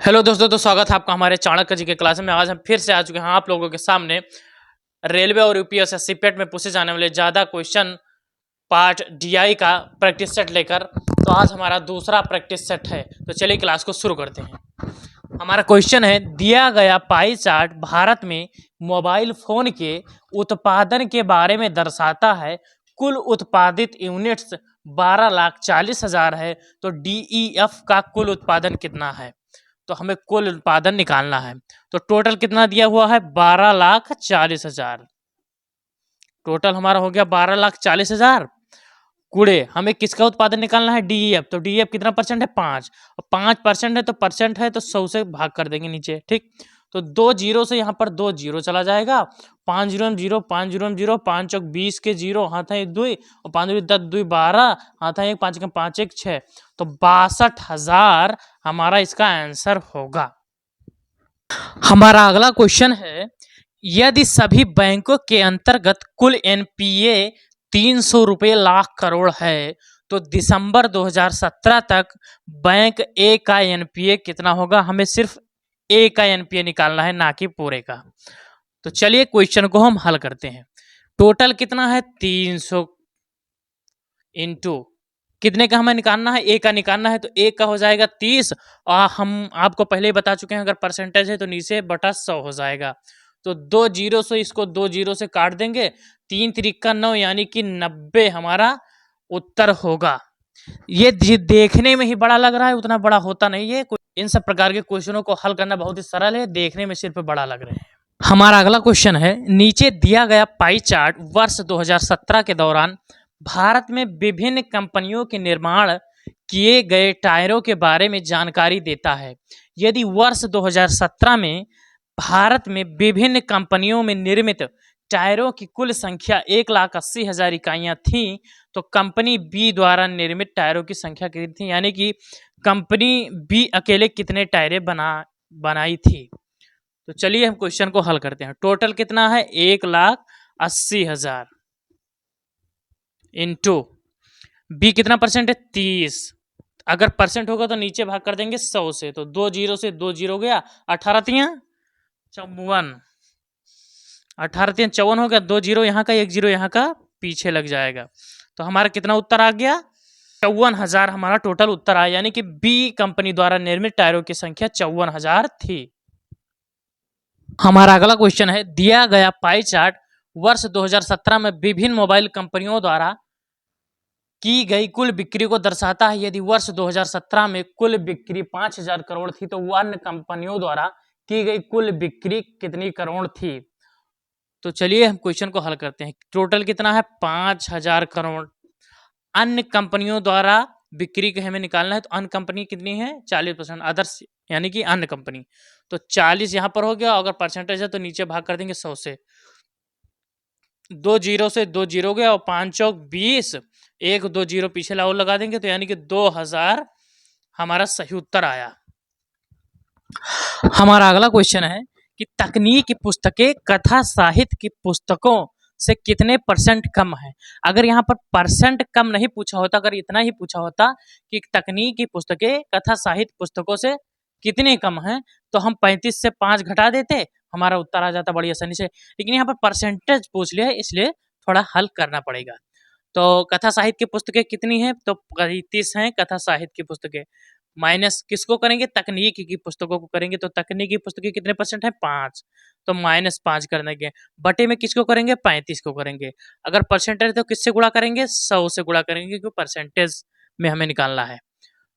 Hello दोस्तों, तो स्वागत है आपका हमारे चाणक्य जी के क्लास में। आज हम फिर से आ चुके हैं आप लोगों के सामने रेलवे और यूपीएससी पेट में पूछे जाने वाले ज्यादा क्वेश्चन पार्ट डीआई का प्रैक्टिस सेट लेकर। तो आज हमारा दूसरा प्रैक्टिस सेट है, तो चलिए क्लास को शुरू करते हैं। हमारा क्वेश्चन है, दिया गया पाई चार्ट भारत में मोबाइल फोन के उत्पादन के बारे में दर्शाता है। कुल उत्पादित यूनिट्स 12,40,000 है, तो डीईएफ का कुल उत्पादन कितना है? तो हमें कुल उत्पादन निकालना है। तो टोटल कितना दिया हुआ है? 12,40,000। टोटल हमारा हो गया 12,40,000। कुड़े हमें किसका उत्पादन निकालना है? डीईएफ। तो डीईएफ कितना परसेंट है? 5। और 5% है तो परसेंट है तो 100 से भाग कर देंगे नीचे। ठीक, तो 2 जीरो से यहाँ पर 2 जीरो चला जाएगा। 5 जीरो में 0, 5 जीरो में 0, 5 चौक 20 के 0, हाथ है 2 और 5 10 2 12, हाथ है 1, 5 का 5 1 6। तो 62,000 हमारा इसका आंसर होगा। हमारा अगला क्वेश्चन है, यदि सभी बैंकों के अंतर्गत कुल एनपीए 300 रुपये लाख करोड़ है, तो दिसंबर 2017 तक बैंक ए का एनपीए कितना होगा? हमें सिर्फ ए का एनपीए निकालना है, ना कि पूरे का। तो चलिए क्वेश्चन को हम हल करते हैं। टोटल कितना है? 300 इंटू कितने का हमें निकालना है? ए का निकालना है, तो ए का हो जाएगा 30। और हम आपको पहले ही बता चुके हैं, अगर परसेंटेज है तो नीचे बटा 100 हो जाएगा। तो 2 जीरो से इसको 2 जीरो से काट देंगे, 3 त्रिका 9 यानी कि 90 हमारा उत्तर होगा। ये देखने में ही बड़ा लग रहा है, उतना बड़ा होता नहीं है। इन सब प्रकार के क्वेश्चनों को हल करना बहुत ही सरल है, देखने में सिर्फ बड़ा लग रहे हैं। हमारा अगला क्वेश्चन है, नीचे दिया गया पाई चार्ट वर्ष 2017 के दौरान भारत में विभिन्न कंपनियों के निर्माण किए गए टायरों के बारे में जानकारी देता है। यदि वर्ष 2017 में भारत में विभिन्न कंपनियों में निर्मित टायरों की कुल संख्या 1,80,000 इकाइयां थी, तो कंपनी बी द्वारा निर्मित टायरों की संख्या कितनी थी? यानी कि कंपनी बी अकेले कितने टायरें बनाई थी? तो चलिए हम क्वेश्चन को हल करते हैं। टोटल कितना है? 1,80,000 इंटू बी कितना परसेंट है? 30। अगर परसेंट होगा तो नीचे भाग कर देंगे 100 से, तो 2 जीरो से 2 जीरो गया, 18 तियां 54, 18 तियां 54 हो गया। 2 जीरो यहाँ का, 1 जीरो यहाँ का पीछे लग जाएगा। तो हमारा कितना उत्तर आ गया? 54,000 हमारा टोटल उत्तर आया, यानी कि बी कंपनी द्वारा निर्मित टायरों की संख्या 54,000 थी। हमारा अगला क्वेश्चन है, दिया गया पाई चार्ट वर्ष 2017 में विभिन्न मोबाइल कंपनियों द्वारा की गई कुल बिक्री को दर्शाता है। यदि वर्ष 2017 में कुल बिक्री 5,000 करोड़ थी, तो अन्य कंपनियों द्वारा की गई कुल बिक्री कितनी करोड़ थी? तो चलिए हम क्वेश्चन को हल करते हैं। टोटल कितना है? 5,000 करोड़। अन्य कंपनियों द्वारा बिक्री के हमें निकालना है, तो अन्य कंपनी कितनी है? 40%। अदर्स यानी कि अन्य कंपनी, तो 40 यहां पर हो गया। अगर परसेंटेज है तो नीचे भाग कर देंगे 100 से। 2 जीरो से 2 जीरो गया और 5 चौक 20, 1 2 जीरो पीछे और लगा देंगे, तो यानी कि 2,000 हमारा सही उत्तर आया। हमारा अगला क्वेश्चन है कि तकनीक की पुस्तकें कथा साहित्य की पुस्तकों से कितने परसेंट कम है? अगर यहाँ पर परसेंट कम नहीं पूछा होता, अगर इतना ही पूछा होता कि तकनीक की पुस्तकें कथा साहित्य पुस्तकों से कितने कम है, तो हम 35 से 5 घटा देते, हमारा उत्तर आ जाता बड़ी आसानी से। लेकिन यहाँ पर परसेंटेज पूछ लिया है, इसलिए थोड़ा हल करना पड़ेगा। तो कथा साहित्य की पुस्तकें कितनी है? तो 35 हैं कथा साहित्य की पुस्तकें। माइनस किसको करेंगे? तकनीकी की पुस्तकों को करेंगे। तो तकनीकी पुस्तकें कितने परसेंट है? 5, तो -5 कर देंगे। बटे में किसको करेंगे? 35 को करेंगे। अगर परसेंटेज तो किससे गुणा करेंगे? 100 से गुणा करेंगे, क्योंकि परसेंटेज में हमें निकालना है।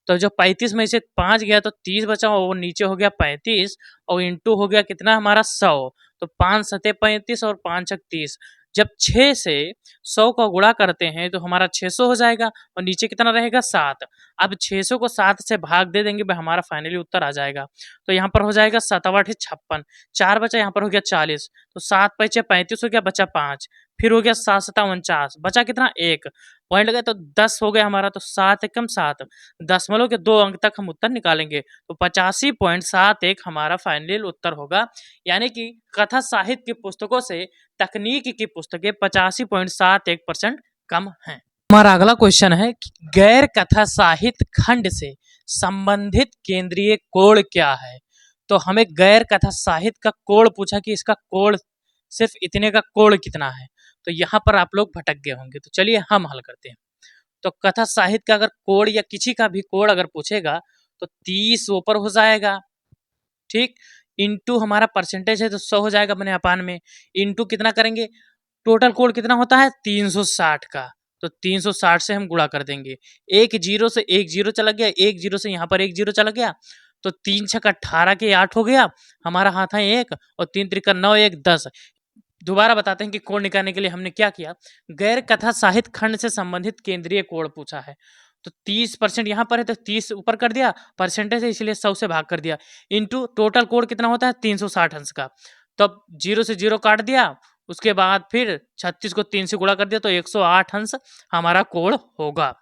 तो जो 35 में से 5 गया तो 30 बचा, वो नीचे हो गया 35 और इंटू हो गया कितना हमारा? 100। तो 5 सते 35 और 5 छक 30। जब 6 से 100 का गुणा करते हैं तो हमारा 600 हो जाएगा और नीचे कितना रहेगा? 7। अब 600 को 7 से भाग दे देंगे, भाई हमारा फाइनली उत्तर आ जाएगा। तो यहाँ पर हो जाएगा 7 8 56, 4 बचा, यहाँ पर हो गया 40। तो 7 5 35 हो गया, बचा 5, फिर हो गया 7 7 49, बचा कितना? 1 पॉइंट लगा, तो 10 हो गया हमारा। तो 7 एकम 7, दशमलव के 2 अंक तक हम उत्तर निकालेंगे, तो 85.71 हमारा फाइनल उत्तर होगा। यानी कि कथा साहित्य की पुस्तकों से तकनीक की पुस्तकें 85.71% कम हैं। हमारा अगला क्वेश्चन है कि गैर कथा साहित्य खंड से संबंधित केंद्रीय कोण क्या है। तो हमें गैर कथा साहित्य का कोण पूछा कि इसका कोण सिर्फ इतने का कोण कितना है। तो यहाँ पर आप लोग भटक गए होंगे, तो चलिए हम हल करते हैं। तो कथा साहित्य का अगर कोण या किसी का भी कोण अगर पूछेगा तो 30 ऊपर हो जाएगा, ठीक, इंटू हमारा परसेंटेज है तो 100 हो जाएगा अपने अपान में, इंटू कितना करेंगे, टोटल कोण कितना होता है 360 का, तो 360 से हम गुणा कर देंगे। एक जीरो से एक जीरो चला गया, एक जीरो से यहाँ पर एक जीरो चला गया, तो 3 छक्का 18 के 8 हो गया, हमारा हाथ है 1 और 3 त्रिका 9 1 10। दोबारा बताते हैं कि कोण निकालने के लिए हमने क्या किया, गैर कथा साहित्य खंड से संबंधित केंद्रीय कोण पूछा है, तो 30% यहाँ पर है तो 30 ऊपर कर दिया, परसेंटेज है इसलिए 100 से भाग कर दिया, इंटू टोटल कोण कितना होता है 360 अंश का, तब 0 से 0 काट दिया, उसके बाद फिर 36 को 3 से गुणा कर दिया तो 108 अंश हमारा कोण होगा।